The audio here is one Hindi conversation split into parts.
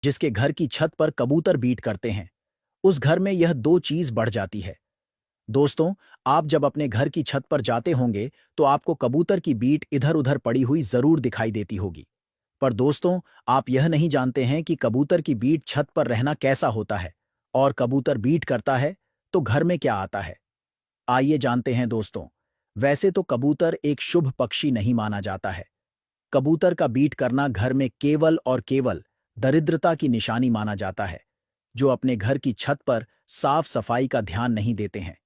जिसके घर की छत पर कबूतर बीट करते हैं, उस घर में यह दो चीज बढ़ जाती है। दोस्तों, आप जब अपने घर की छत पर जाते होंगे तो आपको कबूतर की बीट इधर उधर पड़ी हुई जरूर दिखाई देती होगी। पर दोस्तों, आप यह नहीं जानते हैं कि कबूतर की बीट छत पर रहना कैसा होता है, और कबूतर बीट करता है तो घर में क्या आता है। आइए जानते हैं दोस्तों। वैसे तो कबूतर एक शुभ पक्षी नहीं माना जाता है। कबूतर का बीट करना घर में केवल और केवल दरिद्रता की निशानी माना जाता है, जो अपने घर की छत पर साफ सफाई का ध्यान नहीं देते हैं।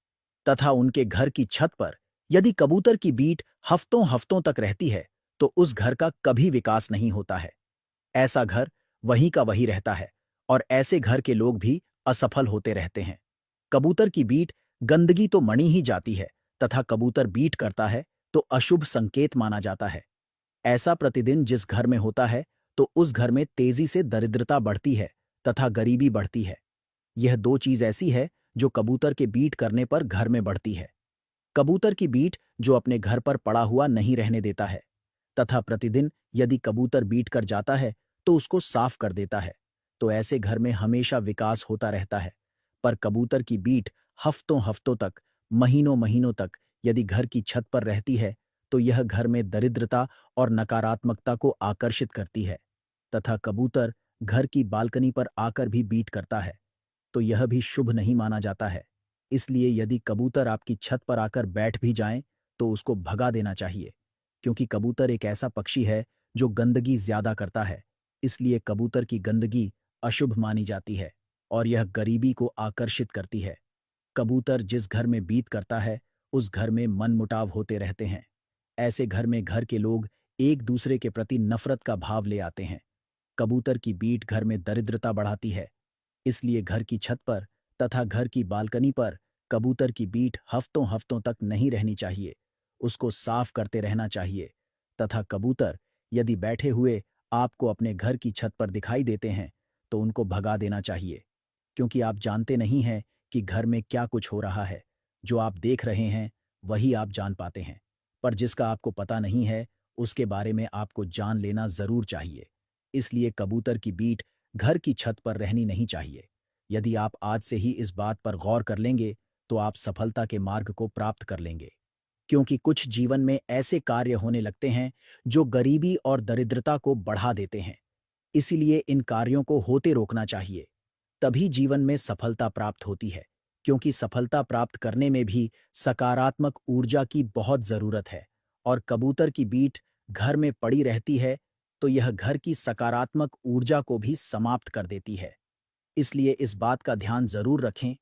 तथा उनके घर की छत पर यदि कबूतर की बीट हफ्तों हफ्तों तक रहती है तो उस घर का कभी विकास नहीं होता है। ऐसा घर वहीं का वही रहता है, और ऐसे घर के लोग भी असफल होते रहते हैं। कबूतर की बीट गंदगी तो मणी ही जाती है, तथा कबूतर बीट करता है तो अशुभ संकेत माना जाता है। ऐसा प्रतिदिन जिस घर में होता है तो उस घर में तेजी से दरिद्रता बढ़ती है तथा गरीबी बढ़ती है। यह दो चीज ऐसी है जो कबूतर के बीट करने पर घर में बढ़ती है। कबूतर की बीट जो अपने घर पर पड़ा हुआ नहीं रहने देता है, तथा प्रतिदिन यदि कबूतर बीट कर जाता है तो उसको साफ कर देता है, तो ऐसे घर में हमेशा विकास होता रहता है। पर कबूतर की बीट हफ्तों हफ्तों तक, महीनों महीनों तक यदि घर की छत पर रहती है तो यह घर में दरिद्रता और नकारात्मकता को आकर्षित करती है। तथा कबूतर घर की बालकनी पर आकर भी बीट करता है तो यह भी शुभ नहीं माना जाता है। इसलिए यदि कबूतर आपकी छत पर आकर बैठ भी जाएं तो उसको भगा देना चाहिए, क्योंकि कबूतर एक ऐसा पक्षी है जो गंदगी ज्यादा करता है। इसलिए कबूतर की गंदगी अशुभ मानी जाती है और यह गरीबी को आकर्षित करती है। कबूतर जिस घर में बीत करता है उस घर में मनमुटाव होते रहते हैं। ऐसे घर में घर के लोग एक दूसरे के प्रति नफरत का भाव ले आते हैं। कबूतर की बीट घर में दरिद्रता बढ़ाती है। इसलिए घर की छत पर तथा घर की बालकनी पर कबूतर की बीट हफ्तों हफ्तों तक नहीं रहनी चाहिए। उसको साफ करते रहना चाहिए। तथा कबूतर यदि बैठे हुए आपको अपने घर की छत पर दिखाई देते हैं तो उनको भगा देना चाहिए, क्योंकि आप जानते नहीं हैं कि घर में क्या कुछ हो रहा है। जो आप देख रहे हैं वही आप जान पाते हैं, पर जिसका आपको पता नहीं है उसके बारे में आपको जान लेना जरूर चाहिए। इसलिए कबूतर की बीट घर की छत पर रहनी नहीं चाहिए। यदि आप आज से ही इस बात पर गौर कर लेंगे तो आप सफलता के मार्ग को प्राप्त कर लेंगे। क्योंकि कुछ जीवन में ऐसे कार्य होने लगते हैं जो गरीबी और दरिद्रता को बढ़ा देते हैं। इसीलिए इन कार्यों को होते रोकना चाहिए। तभी जीवन में सफलता प्राप्त होती है, क्योंकि सफलता प्राप्त करने में भी सकारात्मक ऊर्जा की बहुत जरूरत है। और कबूतर की बीट घर में पड़ी रहती है तो यह घर की सकारात्मक ऊर्जा को भी समाप्त कर देती है। इसलिए इस बात का ध्यान जरूर रखें